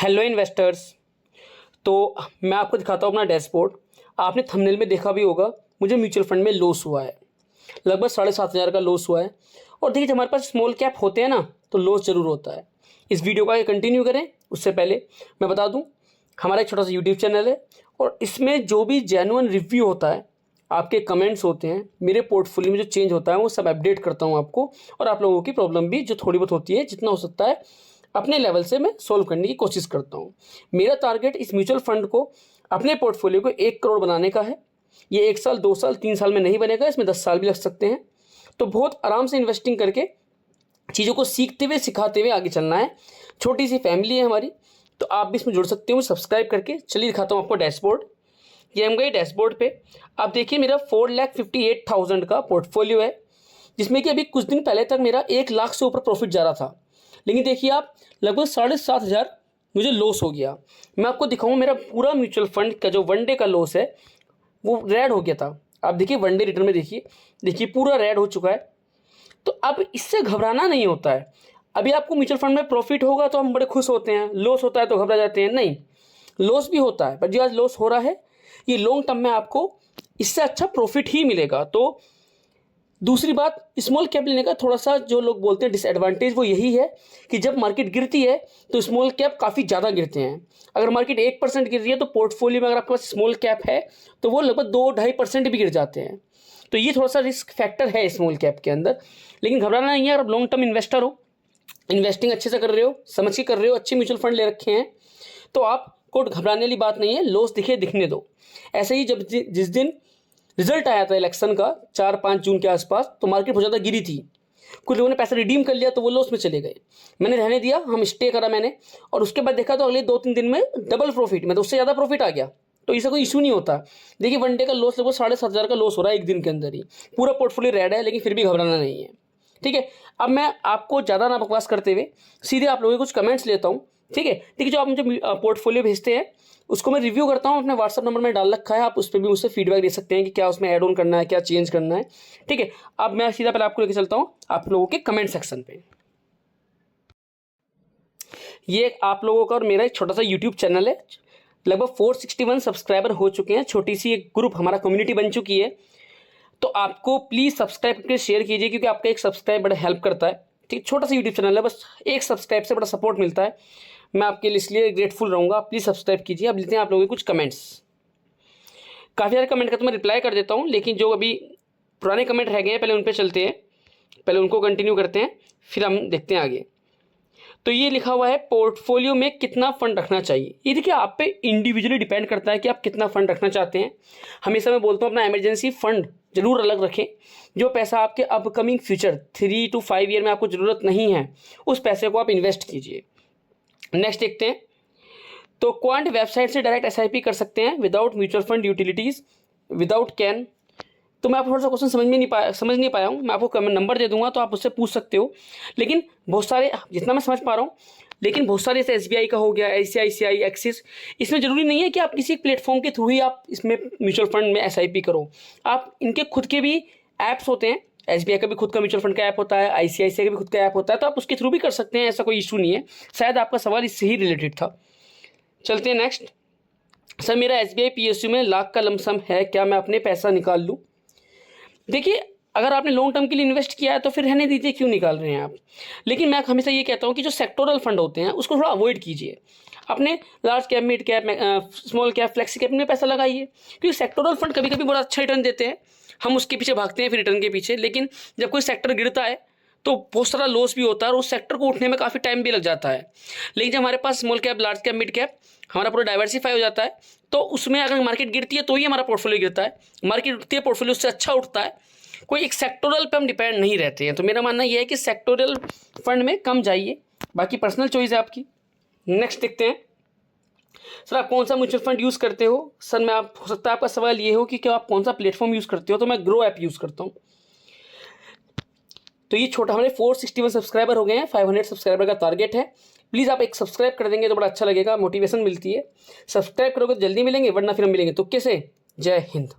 Hello investors. तो मैं आपको दिखाता हूँ अपना डैशबोर्ड। आपने थंबनेल में देखा भी होगा, मुझे म्यूचुअल फंड में लॉस हुआ है, लगभग 7,500 का लॉस हुआ है। और देखिए, जब हमारे पास स्मॉल कैप होते हैं ना, तो लॉस जरूर होता है। इस वीडियो का कंटिन्यू करें उससे पहले मैं बता दूं, हमारा एक छोटा सा यूट्यूब चैनल है और इसमें जो भी जेन्युइन रिव्यू होता है, आपके कमेंट्स होते हैं, मेरे पोर्टफोलियो में जो चेंज होता है वो सब अपडेट करता हूँ आपको। और आप लोगों की प्रॉब्लम भी जो थोड़ी बहुत होती है, जितना हो सकता है अपने लेवल से मैं सोल्व करने की कोशिश करता हूँ। मेरा टारगेट इस म्यूचुअल फंड को, अपने पोर्टफोलियो को 1 करोड़ बनाने का है। ये 1 साल 2 साल 3 साल में नहीं बनेगा, इसमें 10 साल भी लग सकते हैं। तो बहुत आराम से इन्वेस्टिंग करके चीज़ों को सीखते हुए सिखाते हुए आगे चलना है। छोटी सी फैमिली है हमारी, तो आप भी इसमें जुड़ सकते हो सब्सक्राइब करके। चलिए दिखाता हूँ आपको डैशबोर्ड। ये हम गए डैशबोर्ड पे। आप देखिए, मेरा 4,58,000 का पोर्टफोलियो है, जिसमें कि अभी कुछ दिन पहले तक मेरा 1 लाख से ऊपर प्रॉफिट जा रहा था। लेकिन देखिए आप, लगभग 7,500 मुझे लॉस हो गया। मैं आपको दिखाऊँ, मेरा पूरा म्यूचुअल फंड का जो वन डे का लॉस है वो रेड हो गया था। आप देखिए वन डे रिटर्न में देखिए पूरा रेड हो चुका है। तो अब इससे घबराना नहीं होता है। अभी आपको म्यूचुअल फंड में प्रॉफिट होगा तो हम बड़े खुश होते हैं, लॉस होता है तो घबरा जाते हैं। नहीं, लॉस भी होता है, पर जो आज लॉस हो रहा है ये लॉन्ग टर्म में आपको इससे अच्छा प्रॉफिट ही मिलेगा। तो दूसरी बात, स्मॉल कैप लेने का थोड़ा सा जो लोग बोलते हैं डिसएडवांटेज, वो यही है कि जब मार्केट गिरती है तो स्मॉल कैप काफ़ी ज़्यादा गिरते हैं। अगर मार्केट 1% गिर रही है तो पोर्टफोलियो में अगर आपके पास स्मॉल कैप है तो वो लगभग 2-2.5% भी गिर जाते हैं। तो ये थोड़ा सा रिस्क फैक्टर है स्मॉल कैप के अंदर। लेकिन घबराना नहीं है। अगर आप लॉन्ग टर्म इन्वेस्टर हो, इन्वेस्टिंग अच्छे से कर रहे हो, समझ के कर रहे हो, अच्छे म्यूचुअल फंड ले रखे हैं, तो आपको घबराने वाली बात नहीं है। लॉस दिखने दो। ऐसे ही जब जिस दिन रिजल्ट आया था इलेक्शन का 4-5 जून के आसपास, तो मार्केट बहुत ज़्यादा गिरी थी। कुछ लोगों ने पैसा रिडीम कर लिया तो वो लॉस में चले गए। मैंने रहने दिया, हम स्टे करा मैंने, और उसके बाद देखा तो अगले 2-3 दिन में डबल प्रॉफिट में, तो उससे ज़्यादा प्रॉफिट आ गया। तो इसका कोई इशू नहीं होता। देखिए वन डे का लॉस लगभग 7,500 का लॉस हो रहा है एक दिन के अंदर ही। पूरा पोर्टफोलियो रेड है, लेकिन फिर भी घबराना नहीं है। ठीक है, अब मैं आपको ज़्यादा ना बकवास करते हुए सीधे आप लोगों के कुछ कमेंट्स लेता हूँ। ठीक है, देखिए जो आप मुझे पोर्टफोलियो भेजते हैं उसको मैं रिव्यू करता हूँ, अपने व्हाट्सअप नंबर में डाल रखा है। आप उस पर भी मुझसे फीडबैक दे सकते हैं कि क्या उसमें ऐड ऑन करना है, क्या चेंज करना है। ठीक है, अब मैं सीधा पहले आपको लेके चलता हूँ आप लोगों के कमेंट सेक्शन पे। ये आप लोगों का और मेरा एक छोटा सा यूट्यूब चैनल है, लगभग 461 सब्सक्राइबर हो चुके हैं। छोटी सी एक ग्रुप हमारा कम्युनिटी बन चुकी है। तो आपको प्लीज़ सब्सक्राइब करके शेयर कीजिए, क्योंकि आपका एक सब्सक्राइब बड़ा हेल्प करता है। ठीक, छोटा सा यूट्यूब चैनल है, बस एक सब्सक्राइब से बड़ा सपोर्ट मिलता है। मैं आपके लिए इसलिए ग्रेटफुल रहूँगा। प्लीज़ सब्सक्राइब कीजिए। अब लेते हैं आप लोगों के कुछ कमेंट्स। काफ़ी सारे कमेंट का तो मैं रिप्लाई कर देता हूँ, लेकिन जो अभी पुराने कमेंट रह गए हैं पहले उन पर चलते हैं, पहले उनको कंटिन्यू करते हैं, फिर हम देखते हैं आगे। तो ये लिखा हुआ है, पोर्टफोलियो में कितना फंड रखना चाहिए। ये देखिए आप पे इंडिविजुअली डिपेंड करता है कि आप कितना फंड रखना चाहते हैं। हमेशा मैं बोलता हूँ अपना इमरजेंसी फंड जरूर अलग रखें। जो पैसा आपके अपकमिंग फ्यूचर 3 to 5 ईयर में आपको ज़रूरत नहीं है, उस पैसे को आप इन्वेस्ट कीजिए। नेक्स्ट देखते हैं। तो क्वांट वेबसाइट से डायरेक्ट एसआईपी कर सकते हैं without mutual fund utilities, without can. तो मैं आपको थोड़ा सा क्वेश्चन समझ नहीं पाया हूँ। मैं आपको नंबर दे दूंगा तो आप उससे पूछ सकते हो। लेकिन बहुत सारे, जितना मैं समझ पा रहा हूँ, लेकिन बहुत सारे जैसे एसबीआई का हो गया, आईसीआईसीआई, एक्सिस, इसमें ज़रूरी नहीं है कि आप किसी प्लेटफॉर्म के थ्रू ही आप इसमें म्यूचुअल फंड में एसआईपी करो। आप इनके खुद के भी ऐप्स होते हैं। एसबीआई का भी खुद का म्यूचुअल फंड का ऐप होता है, आईसीआईसीआई का भी खुद का ऐप होता है, तो आप उसके थ्रू भी कर सकते हैं। ऐसा कोई इशू नहीं है। शायद आपका सवाल इससे ही रिलेटेड था। चलते हैं नेक्स्ट। सर मेरा एसबीआई पीएसयू में लाख का लमसम है, क्या मैं अपने पैसा निकाल लूँ? देखिए, अगर आपने लॉन्ग टर्म के लिए इन्वेस्ट किया है तो फिर रहने दीजिए, क्यों निकाल रहे हैं आप। लेकिन मैं हमेशा ये कहता हूँ कि जो सेक्टोरल फंड होते हैं उसको थोड़ा अवॉइड कीजिए। अपने large cap, mid cap, small cap, flexi cap में पैसा लगाइए, क्योंकि सेक्टोरल फंड कभी कभी बड़ा अच्छा रिटर्न देते हैं। हम उसके पीछे भागते हैं फिर रिटर्न के पीछे, लेकिन जब कोई सेक्टर गिरता है तो बहुत सारा लॉस भी होता है और उस सेक्टर को उठने में काफ़ी टाइम भी लग जाता है। लेकिन जब हमारे पास small cap, large cap, mid cap, हमारा पूरा डाइवर्सिफाई हो जाता है, तो उसमें अगर मार्केट गिरती है तो ही हमारा पोर्टफोलियो गिरता है, मार्केट उठती है पोर्टफोलियो उससे अच्छा उठता है। कोई एक सेक्टोरल पे हम डिपेंड नहीं रहते हैं। तो मेरा मानना यह है कि सेक्टोरल फंड में कम जाइए, बाकी पर्सनल चॉइस है आपकी। नेक्स्ट देखते हैं। सर आप कौन सा म्यूचुअल फंड यूज़ करते हो? सर मैं आप, हो सकता है आपका सवाल ये हो कि क्या आप कौन सा प्लेटफॉर्म यूज़ करते हो, तो मैं ग्रो ऐप यूज़ करता हूँ। तो ये छोटा, हमारे 461 सब्सक्राइबर हो गए हैं, 500 सब्सक्राइबर का टारगेट है। प्लीज़ आप एक सब्सक्राइब कर देंगे तो बड़ा अच्छा लगेगा, मोटिवेशन मिलती है। सब्सक्राइब करोगे तो जल्दी मिलेंगे, वरना फिर हम मिलेंगे तुक्के से। जय हिंद।